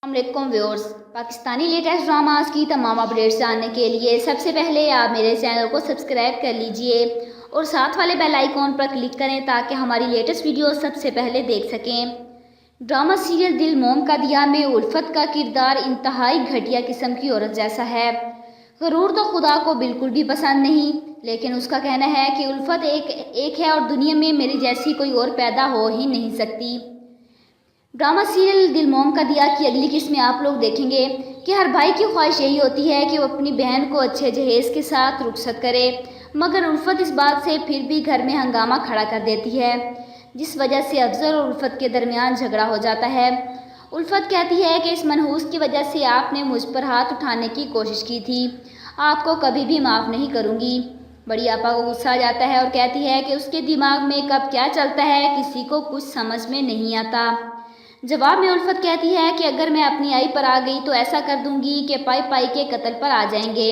السلام علیکم viewers, Pakistani latest dramas کی تمام اپڈیٹس جاننے کے لیے سب سے پہلے آپ میرے چینل کو سبسکرائب کر لیجئے اور ساتھ والے بیل آئیکن پر کلک کریں تاکہ ہماری لیٹسٹ ویڈیو سب سے پہلے دیکھ سکیں۔ ڈرامہ سیریل دل موم کا دیا میں الفت کا کردار انتہائی گھٹیا قسم کی عورت جیسا ہے۔ غرور تو خدا کو بالکل بھی پسند نہیں، لیکن اس کا کہنا ہے کہ الفت ایک ہے اور دنیا میں میری جیسی کوئی اور پیدا ہو ہی نہیں سکتی۔ ڈرامہ سیریل دل موم کا دیا کی اگلی قسط میں آپ لوگ دیکھیں گے کہ ہر بھائی کی خواہش یہی ہوتی ہے کہ وہ اپنی بہن کو اچھے جہیز کے ساتھ رخصت کرے، مگر الفت اس بات سے پھر بھی گھر میں ہنگامہ کھڑا کر دیتی ہے، جس وجہ سے افضل اور الفت کے درمیان جھگڑا ہو جاتا ہے۔ الفت کہتی ہے کہ اس منحوس کی وجہ سے آپ نے مجھ پر ہاتھ اٹھانے کی کوشش کی تھی، آپ کو کبھی بھی معاف نہیں کروں گی۔ بڑی آپا کو غصہ آ جاتا ہے اور کہتی ہے کہ اس کے دماغ میں کب کیا چلتا ہے کسی کو کچھ سمجھ میں نہیں آتا۔ جواب میں الفت کہتی ہے کہ اگر میں اپنی آئی پر آ گئی تو ایسا کر دوں گی کہ پائی پائی کے قتل پر آ جائیں گے۔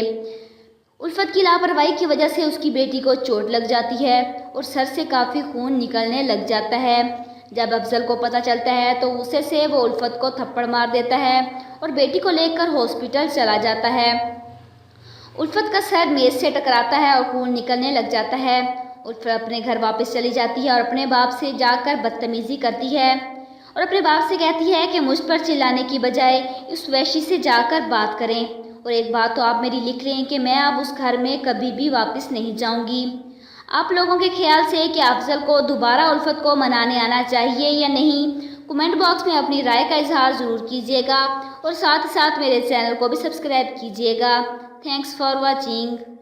الفت کی لاپرواہی کی وجہ سے اس کی بیٹی کو چوٹ لگ جاتی ہے اور سر سے کافی خون نکلنے لگ جاتا ہے۔ جب افضل کو پتہ چلتا ہے تو غصے سے وہ الفت کو تھپڑ مار دیتا ہے اور بیٹی کو لے کر ہاسپٹل چلا جاتا ہے۔ الفت کا سر میز سے ٹکراتا ہے اور خون نکلنے لگ جاتا ہے۔ الفت اپنے گھر واپس چلی جاتی ہے اور اپنے باپ سے جا کر بدتمیزی کرتی ہے اور اپنے باپ سے کہتی ہے کہ مجھ پر چلانے کی بجائے اس وحشی سے جا کر بات کریں، اور ایک بات تو آپ میری لکھ لیں کہ میں اب اس گھر میں کبھی بھی واپس نہیں جاؤں گی۔ آپ لوگوں کے خیال سے کیا افضل کو دوبارہ الفت کو منانے آنا چاہیے یا نہیں؟ کمنٹ باکس میں اپنی رائے کا اظہار ضرور کیجیے گا اور ساتھ ہی ساتھ میرے چینل کو بھی سبسکرائب کیجیے گا۔ Thanks for watching.